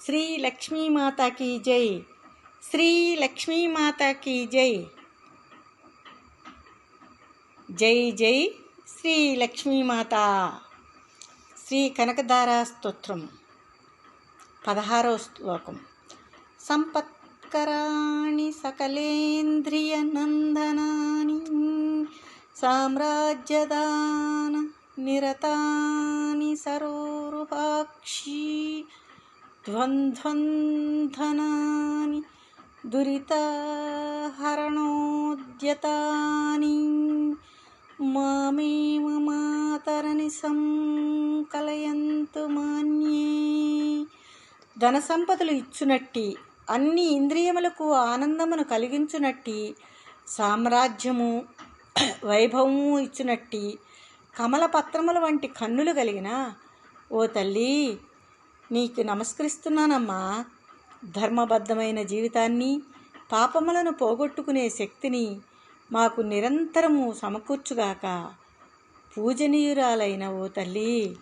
Shri లక్ష్మీమాతా key జై. Shri లక్ష్మీమాతా key జై. జై జై శ్రీ లక్ష్మీమాత. శ్రీ కనకధారా స్తోత్రం 16వ శ్లోకం. సంపత్కరాణి సకలేంద్రియ నందనాని సామ్రాజ్యదాన నిరతాని సరోరుహాక్షి ద్వంద్వంధనాని దురితహరణోద్యతాని మామేవ మాతరని సంకలయంతు మాన్యే. ధన సంపదలు ఇచ్చునట్టి, అన్ని ఇంద్రియములకు ఆనందమును కలిగించునట్టి, సామ్రాజ్యము వైభవము ఇచ్చునట్టి, కమలపత్రముల వంటి కన్నులు కలిగిన ఓ తల్లి, నీకు నమస్కరిస్తున్నానమ్మా. ధర్మబద్ధమైన జీవితాన్ని, పాపములను పోగొట్టుకునే శక్తిని మాకు నిరంతరము సమకూర్చుగాక. పూజనీయురాలైన ఓ తల్లి.